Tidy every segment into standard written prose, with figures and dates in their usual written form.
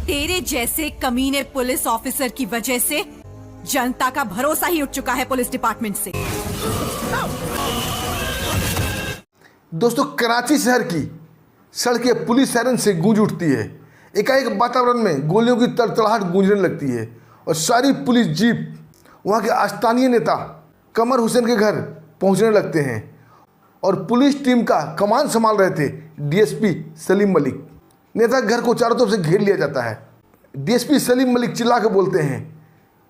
तेरे जैसे कमीने पुलिस ऑफिसर की वजह से जनता का भरोसा ही उठ चुका है पुलिस डिपार्टमेंट से। दोस्तों, कराची शहर की सड़कें पुलिस सायरन से गूंज उठती है। एकाएक वातावरण में गोलियों की तड़तड़ाहट गूंजने लगती है और सारी पुलिस जीप वहाँ के स्थानीय नेता कमर हुसैन के घर पहुँचने लगते हैं और पुलिस टीम का कमान संभाल रहे थे डीएसपी सलीम मलिक। नेता के घर को चारों तरफ से घेर लिया जाता है। डीएसपी सलीम मलिक चिल्ला के बोलते हैं,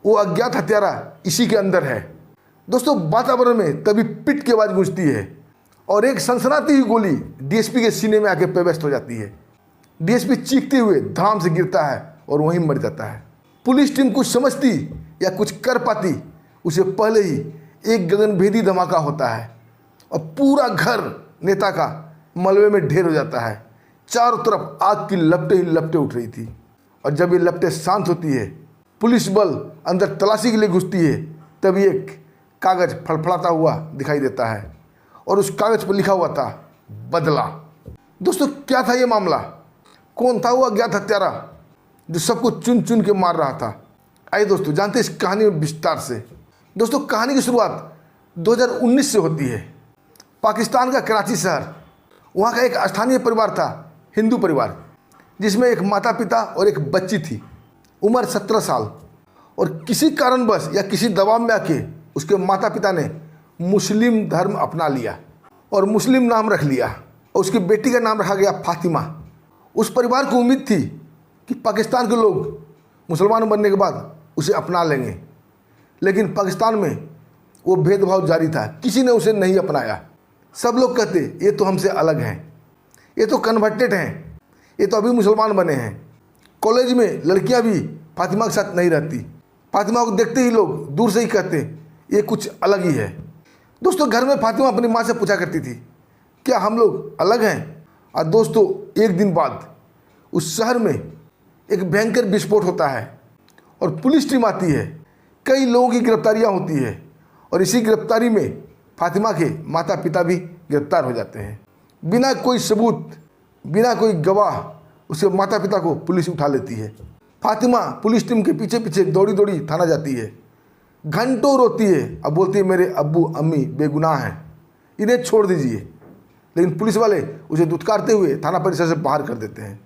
वो अज्ञात हत्यारा इसी के अंदर है। दोस्तों, वातावरण में तभी पिट की आवाज़ गूंजती है और एक सनसनाती हुई गोली डीएसपी के सीने में आके पेवस्त हो जाती है। डीएसपी चीखते हुए धड़ाम से गिरता है और वहीं मर जाता है। पुलिस टीम कुछ समझती या कुछ कर पाती उसे पहले ही एक गगनभेदी धमाका होता है और पूरा घर नेता का मलबे में ढेर हो जाता है। चारों तरफ आग की लपटें ही लपटें उठ रही थी और जब ये लपटें शांत होती है, पुलिस बल अंदर तलाशी के लिए घुसती है, तभी एक कागज फड़फड़ाता हुआ दिखाई देता है और उस कागज पर लिखा हुआ था बदला। दोस्तों, क्या था ये मामला? कौन था वो अज्ञात हत्यारा जो सबको चुन चुन के मार रहा था? आइए दोस्तों, जानते हैं इस कहानी में विस्तार से। दोस्तों, कहानी की शुरुआत 2019 से होती है। पाकिस्तान का कराची शहर, वहाँ का एक स्थानीय परिवार था, हिंदू परिवार, जिसमें एक माता पिता और एक बच्ची थी, उम्र 17 साल। और किसी कारणवश या किसी दबाव में आके उसके माता पिता ने मुस्लिम धर्म अपना लिया और मुस्लिम नाम रख लिया और उसकी बेटी का नाम रखा गया फातिमा। उस परिवार को उम्मीद थी कि पाकिस्तान के लोग मुसलमान बनने के बाद उसे अपना लेंगे, लेकिन पाकिस्तान में वो भेदभाव जारी था, किसी ने उसे नहीं अपनाया। सब लोग कहते ये तो हमसे अलग हैं, ये तो कन्वर्टेड हैं, ये तो अभी मुसलमान बने हैं। कॉलेज में लड़कियां भी फातिमा के साथ नहीं रहती। फातिमा को देखते ही लोग दूर से ही कहते ये कुछ अलग ही है। दोस्तों, घर में फातिमा अपनी माँ से पूछा करती थी, क्या हम लोग अलग हैं? और दोस्तों, एक दिन बाद उस शहर में एक भयंकर विस्फोट होता है और पुलिस टीम आती है। कई लोगों की गिरफ्तारियाँ होती है और इसी गिरफ्तारी में फातिमा के माता पिता भी गिरफ्तार हो जाते हैं। बिना कोई सबूत, बिना कोई गवाह उसके माता पिता को पुलिस उठा लेती है। फातिमा पुलिस टीम के पीछे पीछे दौड़ी दौड़ी थाना जाती है, घंटों रोती है और बोलती है मेरे अब्बू अम्मी बेगुनाह हैं, इन्हें छोड़ दीजिए। लेकिन पुलिस वाले उसे दुत्कारते हुए थाना परिसर से बाहर कर देते हैं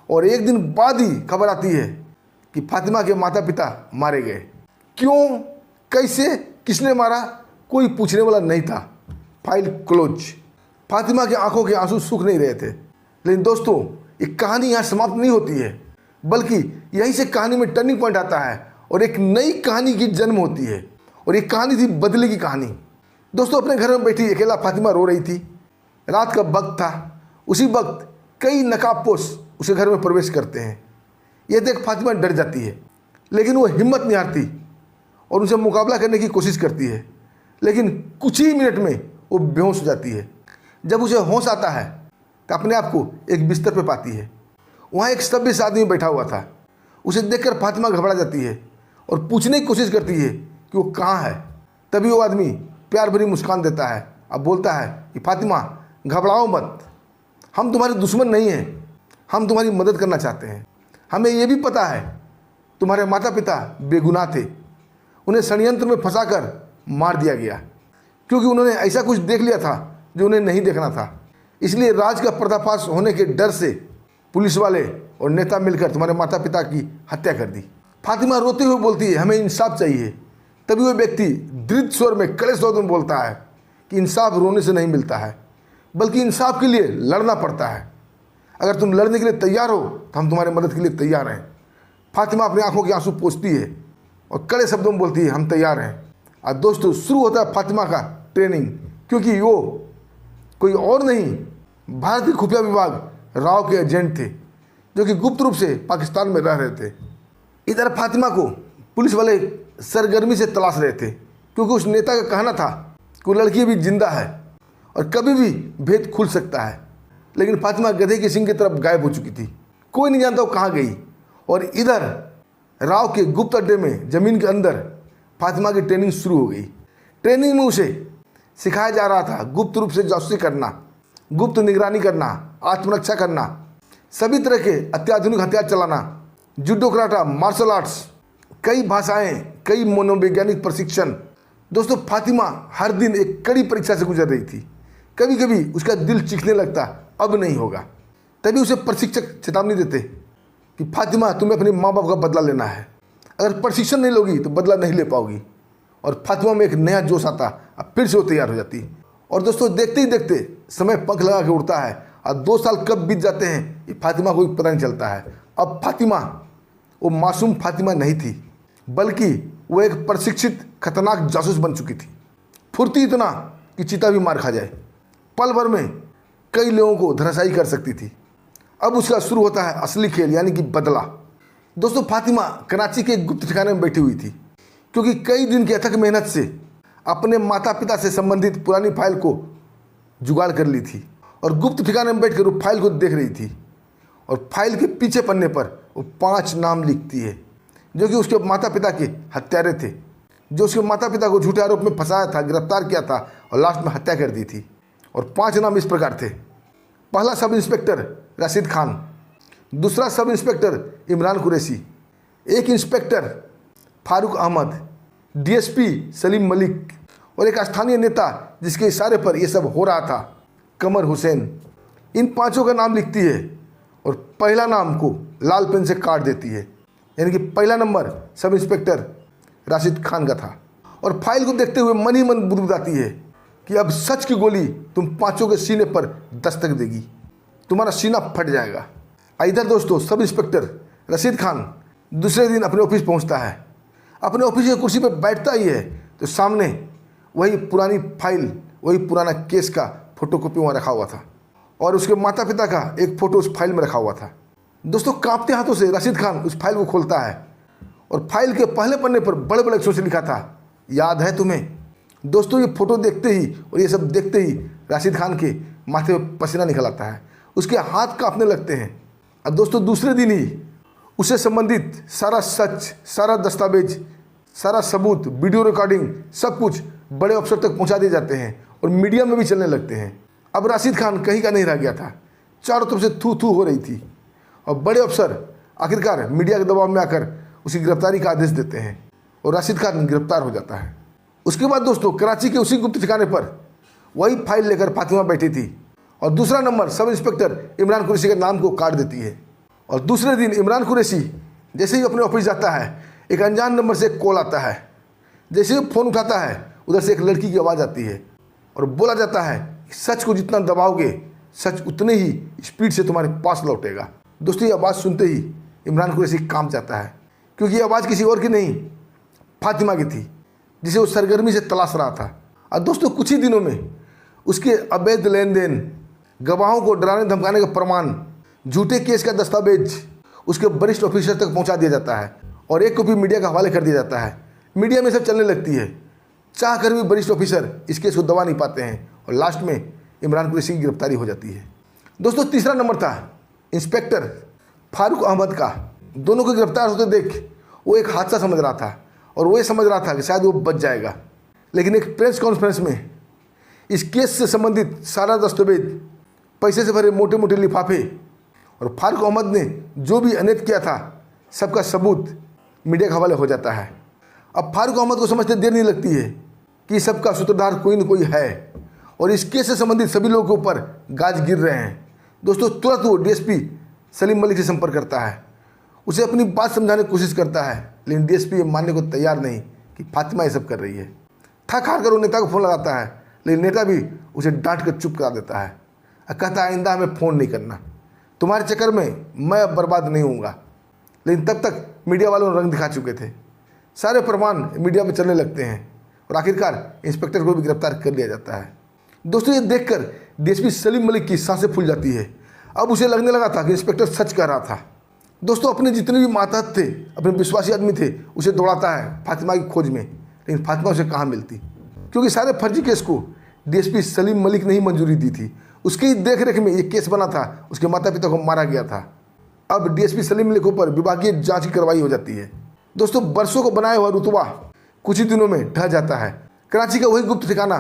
और एक दिन बाद ही खबर आती है कि फातिमा के माता पिता मारे गए। क्यों, कैसे, किसने मारा, कोई पूछने वाला नहीं था। File close. फातिमा की आंखों के आंसू सूख नहीं रहे थे। लेकिन दोस्तों, एक कहानी यहाँ समाप्त नहीं होती है, बल्कि यहीं से कहानी में टर्निंग पॉइंट आता है और एक नई कहानी की जन्म होती है। और एक कहानी थी बदले की कहानी। दोस्तों, अपने घर में बैठी अकेला फातिमा रो रही थी। रात का वक्त था। उसी वक्त कई नकाबपोश उसके घर में प्रवेश करते हैं। यह देख फातिमा डर जाती है, लेकिन वो हिम्मत नहीं हारती और उनसे मुकाबला करने की कोशिश करती है। लेकिन कुछ ही मिनट में वो बेहोश हो जाती है। जब उसे होश आता है तो अपने आप को एक बिस्तर पर पाती है। वहाँ एक सभ्य सा आदमी बैठा हुआ था। उसे देखकर फातिमा घबरा जाती है और पूछने की कोशिश करती है कि वो कहाँ है। तभी वो आदमी प्यार भरी मुस्कान देता है और बोलता है कि फातिमा, घबराओ मत, हम तुम्हारे दुश्मन नहीं हैं, हम तुम्हारी मदद करना चाहते हैं। हमें ये भी पता है तुम्हारे माता पिता बेगुनाह थे, उन्हें षड्यंत्र में फंसाकर मार दिया गया क्योंकि उन्होंने ऐसा कुछ देख लिया था जो उन्हें नहीं देखना था। इसलिए राज का पर्दाफाश होने के डर से पुलिस वाले और नेता मिलकर तुम्हारे माता पिता की हत्या कर दी। फातिमा रोते हुए बोलती है, हमें इंसाफ चाहिए। तभी वो व्यक्ति दृढ़ स्वर में, कड़े शब्दों में बोलता है कि इंसाफ रोने से नहीं मिलता है, बल्कि इंसाफ के लिए लड़ना पड़ता है। अगर तुम लड़ने के लिए तैयार हो तो हम तुम्हारी मदद के लिए तैयार हैं। फातिमा अपनी आंखों के आंसू पोंछती है और कड़े शब्दों में बोलती है, हम तैयार हैं। और दोस्तों, शुरू होता है फातिमा का ट्रेनिंग, क्योंकि वो कोई और नहीं, भारतीय खुफिया विभाग राव के एजेंट थे जो कि गुप्त रूप से पाकिस्तान में रह रहे थे। इधर फातिमा को पुलिस वाले सरगर्मी से तलाश रहे थे क्योंकि उस नेता का कहना था कि वो लड़की भी जिंदा है और कभी भी भेद खुल सकता है। लेकिन फातिमा गधे के सिंह की तरफ गायब हो चुकी थी। कोई नहीं जानता वो कहाँ गई। और इधर राव के गुप्त अड्डे में ज़मीन के अंदर फातिमा की ट्रेनिंग शुरू हो गई। ट्रेनिंग में उसे सिखाया जा रहा था गुप्त रूप से जासूसी करना, गुप्त निगरानी करना, आत्मरक्षा करना, सभी तरह के अत्याधुनिक हथियार चलाना जूडो कराटा, मार्शल आर्ट्स, कई भाषाएं, कई मनोवैज्ञानिक प्रशिक्षण। दोस्तों फातिमा हर दिन एक कड़ी परीक्षा से गुजर रही थी। कभी कभी उसका दिल चीखने लगता, अब नहीं होगा। तभी उसे प्रशिक्षक चेतावनी देते कि फातिमा तुम्हें अपने माँ बाप का बदला लेना है, अगर प्रशिक्षण नहीं लोगी तो बदला नहीं ले पाओगी। और फातिमा में एक नया जोश आता, अब फिर से वो तैयार हो जाती। और दोस्तों देखते ही देखते समय पंख लगा के उड़ता है और 2 साल कब बीत जाते हैं ये फातिमा को पता नहीं चलता है। अब फातिमा वो मासूम फातिमा नहीं थी, बल्कि वो एक प्रशिक्षित खतरनाक जासूस बन चुकी थी। फुर्ती इतना कि चीता भी मार खा जाए, पल भर में कई लोगों को धराशायी कर सकती थी। अब उसका शुरू होता है असली खेल, यानी कि बदला। दोस्तों फातिमा कराची के एक गुप्त ठिकाने में बैठी हुई थी, क्योंकि कई दिन की अथक मेहनत से अपने माता पिता से संबंधित पुरानी फाइल को जुगाड़ कर ली थी और गुप्त ठिकाने में बैठकर वो फाइल को देख रही थी। और फाइल के पीछे पन्ने पर वो 5 नाम लिखती है, जो कि उसके माता पिता के हत्यारे थे, जो उसके माता पिता को झूठे आरोप में फंसाया था, गिरफ्तार किया था और लास्ट में हत्या कर दी थी। और 5 नाम इस प्रकार थे। पहला सब इंस्पेक्टर राशिद खान, दूसरा सब इंस्पेक्टर इमरान कुरैशी, एक इंस्पेक्टर फारूक अहमद, डीएसपी सलीम मलिक और एक स्थानीय नेता जिसके इशारे पर यह सब हो रहा था, कमर हुसैन। इन 5 का नाम लिखती है और पहला नाम को लाल पेन से काट देती है, यानी कि पहला number sub inspector Rashid Khan का था। और फाइल को देखते हुए मन ही मन बुदबुदाती है कि अब सच की गोली तुम 5 के सीने पर दस्तक देगी, तुम्हारा सीना फट जाएगा। इधर दोस्तों सब इंस्पेक्टर राशिद खान दूसरे दिन अपने ऑफिस पहुंचता है। अपने ऑफिस की कुर्सी पर बैठता ही है तो सामने वही पुरानी फाइल, वही पुराना केस का फोटोकॉपी वहाँ रखा हुआ था और उसके माता पिता का एक फ़ोटो उस फाइल में रखा हुआ था। दोस्तों कांपते हाथों से राशिद खान उस फाइल को खोलता है और फाइल के पहले पन्ने पर बड़े बड़े अक्षरों से लिखा था, याद है तुम्हें। दोस्तों ये फ़ोटो देखते ही और ये सब देखते ही राशिद खान के माथे पर पसीना निकल आता है, उसके हाथ कांपने लगते हैं। और दोस्तों दूसरे दिन ही उससे संबंधित सारा सच, सारा दस्तावेज, सारा सबूत, वीडियो रिकॉर्डिंग, सब कुछ बड़े अफसर तक पहुंचा दिए जाते हैं और मीडिया में भी चलने लगते हैं। अब राशिद खान कहीं का नहीं रह गया था, चारों तरफ से थू थू हो रही थी और बड़े अफसर आखिरकार मीडिया के दबाव में आकर उसकी गिरफ्तारी का आदेश देते हैं और राशिद खान गिरफ्तार हो जाता है। उसके बाद दोस्तों कराची के उसी गुप्त ठिकाने पर वही फाइल लेकर फातिमा बैठी थी और दूसरा number sub inspector Imran Qureshi के नाम को काट देती है। और दूसरे दिन इमरान कुरैशी जैसे ही अपने ऑफिस जाता है, एक अनजान नंबर से कॉल आता है। जैसे ही फ़ोन उठाता है उधर से एक लड़की की आवाज़ आती है और बोला जाता है कि सच को जितना दबाओगे सच उतने ही स्पीड से तुम्हारे पास लौटेगा। दोस्तों ये आवाज़ सुनते ही इमरान कुरैशी कांप जाता है, क्योंकि ये आवाज़ किसी और की नहीं फातिमा की थी, जिसे वो सरगर्मी से तलाश रहा था। और दोस्तों कुछ ही दिनों में उसके अवैध लेन देन, गवाहों को डराने धमकाने का प्रमाण, झूठे केस का दस्तावेज उसके वरिष्ठ ऑफिसर तक पहुंचा दिया जाता है और एक कॉपी मीडिया के हवाले कर दिया जाता है। मीडिया में सब चलने लगती है। चाह कर भी वरिष्ठ ऑफिसर इस केस को दबा नहीं पाते हैं और लास्ट में इमरान कुरैशी की गिरफ्तारी हो जाती है। दोस्तों तीसरा नंबर था इंस्पेक्टर फारूक अहमद का। दोनों को गिरफ्तार होते देख वो एक हादसा समझ रहा था और वो ये समझ रहा था कि शायद वो बच जाएगा। लेकिन एक प्रेस कॉन्फ्रेंस में इस केस से संबंधित सारा दस्तावेज, पैसे से भरे मोटे मोटे लिफाफे और फारूक अहमद ने जो भी अनैत किया था सबका सबूत मीडिया के हवाले हो जाता है। अब फारूक अहमद को समझते देर नहीं लगती है कि सबका सूत्रधार कोई न कोई है और इस केस से संबंधित सभी लोगों के ऊपर गाज गिर रहे हैं। दोस्तों तुरंत वो डीएसपी सलीम मलिक से संपर्क करता है, उसे अपनी बात समझाने की कोशिश करता है, लेकिन डीएसपी ये मानने को तैयार नहीं कि फातिमा ये सब कर रही है। थक हार कर वो नेता को फ़ोन लगाता है, लेकिन नेता भी उसे डांट कर चुप करा देता है और कहता है आइंदा हमें फ़ोन नहीं करना, तुम्हारे चक्कर में मैं अब बर्बाद नहीं होऊंगा। लेकिन तब तक मीडिया वालों ने रंग दिखा चुके थे, सारे प्रमाण मीडिया में चलने लगते हैं और आखिरकार इंस्पेक्टर को भी गिरफ्तार कर लिया जाता है। दोस्तों ये देखकर डीएसपी सलीम मलिक की सांसें फूल जाती है। अब उसे लगने लगा था कि इंस्पेक्टर सच कह रहा था। दोस्तों अपने जितने भी मातहत थे, अपने विश्वासी आदमी थे, उसे दौड़ाता है फातिमा की खोज में, लेकिन फातिमा उसे कहाँ मिलती, क्योंकि सारे फर्जी केस को डीएसपी सलीम मलिक ने ही मंजूरी दी थी। उसकी देख रेख में ये केस बना था, उसके माता पिता को मारा गया था। अब डीएसपी सलीम मलिक पर विभागीय जांच की कार्रवाई हो जाती है। दोस्तों बरसों को बनाया हुआ रुतबा कुछ ही दिनों में ढह जाता है। कराची का वही गुप्त ठिकाना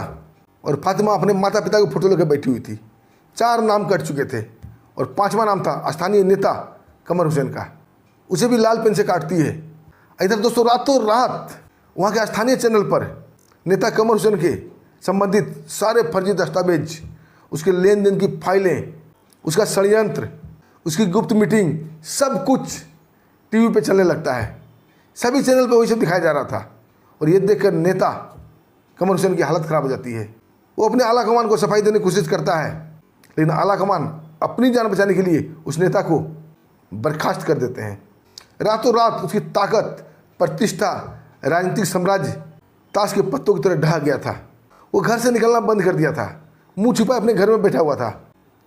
और फातिमा अपने माता पिता की फोटो लेकर बैठी हुई थी। 4 नाम कट चुके थे और 5वां नाम था स्थानीय नेता कमर हुसैन का। उसे भी लाल पेन से काटती है। इधर दोस्तों रातों रात वहाँ के स्थानीय चैनल पर नेता कमर हुसैन के संबंधित सारे फर्जी दस्तावेज, उसके लेन देन की फाइलें, उसका षड्यंत्र, उसकी गुप्त मीटिंग, सब कुछ टीवी पे चलने लगता है। सभी चैनल पे वही सब दिखाया जा रहा था और ये देखकर नेता कमर हुसैन की हालत ख़राब हो जाती है। वो अपने आला कमान को सफाई देने की कोशिश करता है, लेकिन आला कमान अपनी जान बचाने के लिए उस नेता को बर्खास्त कर देते हैं। रातों रात उसकी ताकत, प्रतिष्ठा, राजनीतिक साम्राज्य ताश के पत्तों की तरह ढह गया था। वो घर से निकलना बंद कर दिया था, मुंह छुपा अपने घर में बैठा हुआ था।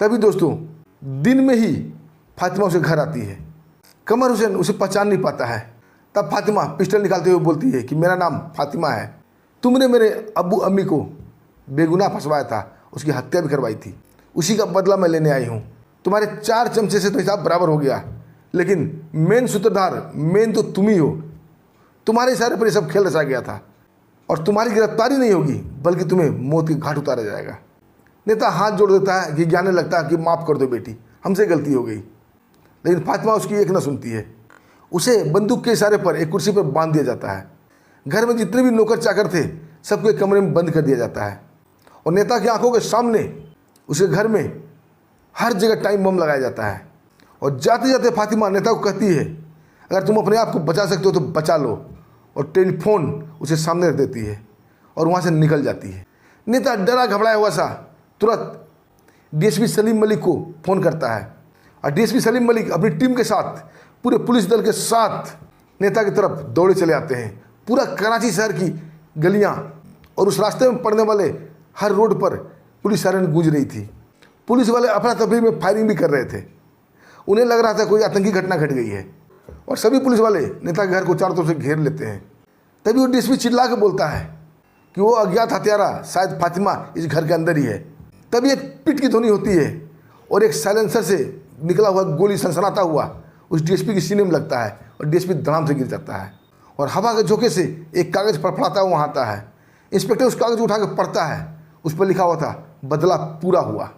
तभी दोस्तों दिन में ही फातिमा उसे घर आती है। कमर हुसैन उसे पहचान नहीं पाता है। तब फातिमा पिस्टल निकालते हुए बोलती है कि मेरा नाम फातिमा है, तुमने मेरे अब्बू अम्मी को बेगुनाह फंसवाया था, उसकी हत्या भी करवाई थी, उसी का बदला मैं लेने आई हूँ। तुम्हारे 4 चमचे से तो हिसाब बराबर हो गया, लेकिन मेन सूत्रधार मेन तो तुम ही हो। तुम्हारे इशारे पर ये सब खेल रचा गया था और तुम्हारी गिरफ्तारी नहीं होगी बल्कि तुम्हें मौत के घाट उतारा जाएगा। नेता हाथ जोड़ देता है, गिड़गिड़ाने लगता है कि माफ़ कर दो बेटी, हमसे गलती हो गई। लेकिन फातिमा उसकी एक न सुनती है। उसे बंदूक के इशारे पर एक कुर्सी पर बांध दिया जाता है। घर में जितने भी नौकर चाकर थे सबको एक कमरे में बंद कर दिया जाता है और नेता की आंखों के सामने उसके घर में हर जगह टाइम बम लगाया जाता है। और जाते जाते फातिमा नेता को कहती है, अगर तुम अपने आप को बचा सकते हो तो बचा लो, और टेलीफोन उसे सामने रख देती है और वहाँ से निकल जाती है। नेता डरा घबराया हुआ सा तुरंत डीएसपी सलीम मलिक को फ़ोन करता है और डीएसपी सलीम मलिक अपनी टीम के साथ, पूरे पुलिस दल के साथ नेता की तरफ दौड़े चले आते हैं। पूरा कराची शहर की गलियां और उस रास्ते में पड़ने वाले हर रोड पर पुलिस सायरन गूंज रही थी। पुलिस वाले अफरा तफरी में फायरिंग भी कर रहे थे। उन्हें लग रहा था कोई आतंकी घटना घट गई है और सभी पुलिस वाले नेता के घर को चारों तरफ से घेर लेते हैं। तभी वो डीएसपी चिल्ला के बोलता है कि वो अज्ञात हत्यारा शायद फातिमा इस घर के अंदर ही है। तभी एक पिट की ध्वनि होती है और एक साइलेंसर से निकला हुआ गोली सनसनाता हुआ उस डीएसपी के सीने में लगता है और डीएसपी धड़ाम से गिर जाता है और हवा के झोंके से एक कागज़ फड़फड़ाता हुआ आता है। इंस्पेक्टर उस कागज़ उठा कर पढ़ता है, उस पर लिखा हुआ था बदला पूरा हुआ।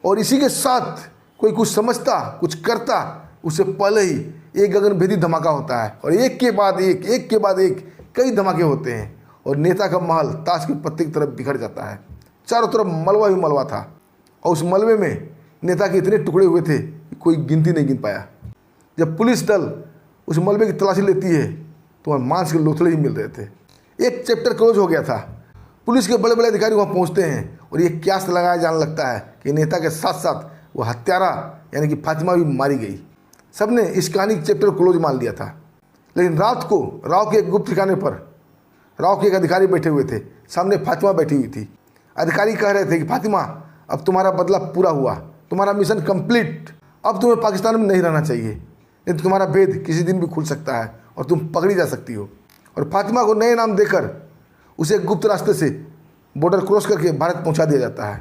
और इसी के साथ कोई कुछ समझता, कुछ करता, उससे पहले ही एक गगनभेदी धमाका होता है और एक के बाद एक कई धमाके होते हैं और नेता का महल ताश के पत्ते की तरफ बिखर जाता है। चारों तरफ मलबा ही मलबा था और उस मलबे में नेता के इतने टुकड़े हुए थे कि कोई गिनती नहीं गिन पाया। जब पुलिस दल उस मलबे की तलाशी लेती है तो वहाँ मांस के लोथड़े ही मिल रहे थे। एक चैप्टर क्लोज हो गया था। पुलिस के बड़े बड़े अधिकारी वहाँ पहुँचते हैं और ये क्यास लगाया जाने लगता है कि नेता के साथ साथ वो हत्यारा यानी कि फातिमा भी मारी गई। सबने इस कहानी के चैप्टर क्लोज मान लिया था। लेकिन रात को राव के एक गुप्त ठिकाने पर राव के एक अधिकारी बैठे हुए थे, सामने फातिमा बैठी हुई थी। अधिकारी कह रहे थे कि फातिमा अब तुम्हारा बदला पूरा हुआ, तुम्हारा मिशन कंप्लीट, अब तुम्हें पाकिस्तान में नहीं रहना चाहिए, नहीं तो तुम्हारा भेद किसी दिन भी खुल सकता है और तुम पकड़ी जा सकती हो। और फातिमा को नए नाम देकर उसे गुप्त रास्ते से बॉर्डर क्रॉस करके भारत पहुंचा दिया जाता है।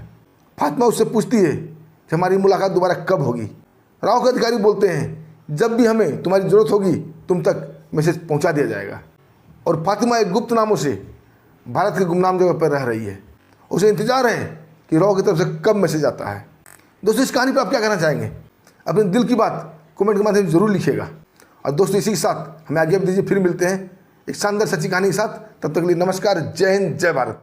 फातिमा उससे पूछती है कि हमारी मुलाकात दोबारा कब होगी। राव के अधिकारी बोलते हैं जब भी हमें तुम्हारी ज़रूरत होगी तुम तक मैसेज पहुंचा दिया जाएगा। और फातिमा एक गुप्त नामों से भारत के गुमनाम जगह पर रह रही है। उसे इंतजार है कि राव की तरफ से कब मैसेज आता है। दोस्तों इस कहानी पर आप क्या कहना चाहेंगे? अपने दिल की बात कमेंट के माध्यम से जरूर लिखिएगा। और दोस्तों इसी के साथ हमें आगे दीजिए, फिर मिलते हैं एक शानदार सच्ची कहानी के साथ। तब तक के लिए नमस्कार, जय हिंद, जय भारत।